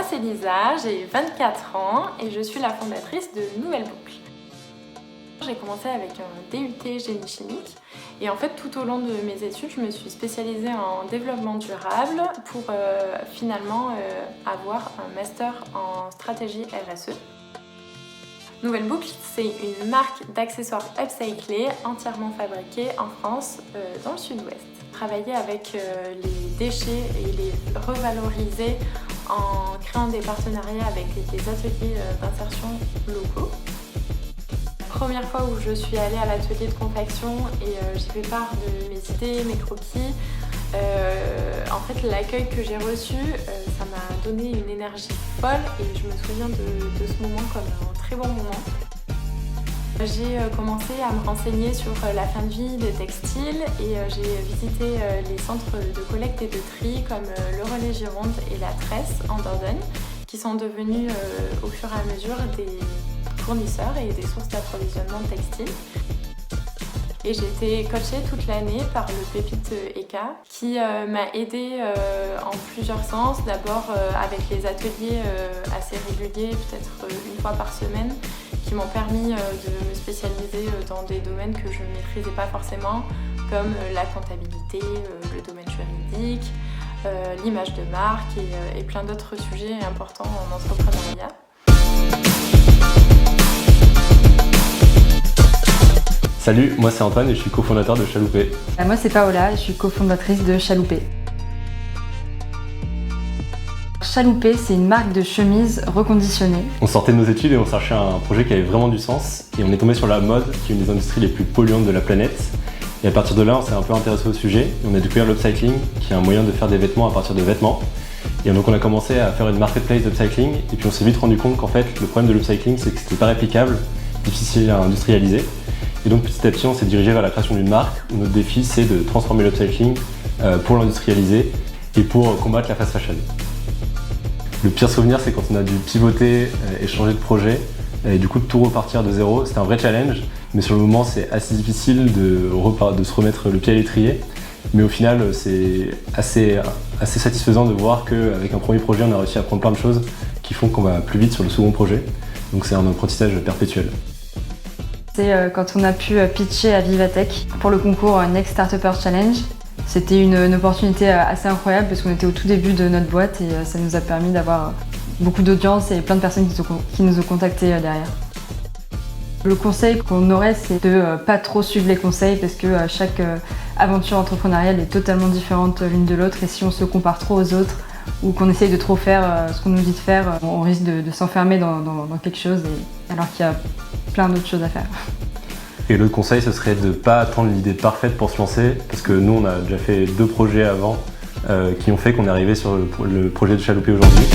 c'est Lisa, j'ai 24 ans et je suis la fondatrice de Nouvelle Boucle. J'ai commencé avec un DUT génie chimique et en fait tout au long de mes études je me suis spécialisée en développement durable pour finalement avoir un master en stratégie RSE. Nouvelle Boucle, c'est une marque d'accessoires upcyclés entièrement fabriqués en France dans le sud-ouest. Travailler avec les déchets et les revaloriser en créant des partenariats avec des ateliers d'insertion locaux. Première fois où je suis allée à l'atelier de confection et j'ai fait part de mes idées, mes croquis. En fait, l'accueil que j'ai reçu, ça m'a donné une énergie folle et je me souviens de ce moment comme un très bon moment. J'ai commencé à me renseigner sur la fin de vie des textiles et j'ai visité les centres de collecte et de tri comme le Relais Gironde et la Tresse en Dordogne qui sont devenus au fur et à mesure des fournisseurs et des sources d'approvisionnement textile. Et j'ai été coachée toute l'année par le Pépite ECA qui m'a aidée en plusieurs sens. D'abord avec les ateliers assez réguliers, peut-être une fois par semaine, qui m'ont permis de me spécialiser dans des domaines que je ne maîtrisais pas forcément, comme la comptabilité, le domaine juridique, l'image de marque et plein d'autres sujets importants en entrepreneuriat. Salut, moi c'est Antoine et je suis cofondateur de Chaloupé. Moi c'est Paola et je suis cofondatrice de Chaloupé. Chaloupé, c'est une marque de chemises reconditionnées. On sortait de nos études et on cherchait un projet qui avait vraiment du sens et on est tombé sur la mode, qui est une des industries les plus polluantes de la planète. Et à partir de là, on s'est un peu intéressé au sujet et on a découvert l'upcycling, qui est un moyen de faire des vêtements à partir de vêtements. Et donc on a commencé à faire une marketplace d'upcycling et puis on s'est vite rendu compte qu'en fait, le problème de l'upcycling, c'est que c'était pas réplicable, difficile à industrialiser. Et donc petit à petit, on s'est dirigé vers la création d'une marque où notre défi, c'est de transformer l'upcycling pour l'industrialiser et pour combattre la fast fashion. Le pire souvenir, c'est quand on a dû pivoter et changer de projet et du coup de tout repartir de zéro. C'était un vrai challenge, mais sur le moment, c'est assez difficile de se remettre le pied à l'étrier. Mais au final, c'est assez satisfaisant de voir qu'avec un premier projet, on a réussi à apprendre plein de choses qui font qu'on va plus vite sur le second projet. Donc c'est un apprentissage perpétuel. C'est quand on a pu pitcher à Vivatech pour le concours Next Startupper Challenge. C'était une opportunité assez incroyable parce qu'on était au tout début de notre boîte et ça nous a permis d'avoir beaucoup d'audience et plein de personnes qui nous ont contactés derrière. Le conseil qu'on aurait, c'est de pas trop suivre les conseils parce que chaque aventure entrepreneuriale est totalement différente l'une de l'autre et si on se compare trop aux autres ou qu'on essaye de trop faire ce qu'on nous dit de faire, on risque de s'enfermer dans quelque chose alors qu'il y a plein d'autres choses à faire. Et l'autre conseil, ce serait de ne pas attendre l'idée parfaite pour se lancer, parce que nous, on a déjà fait 2 projets avant qui ont fait qu'on est arrivé sur le projet de Chaloupé aujourd'hui.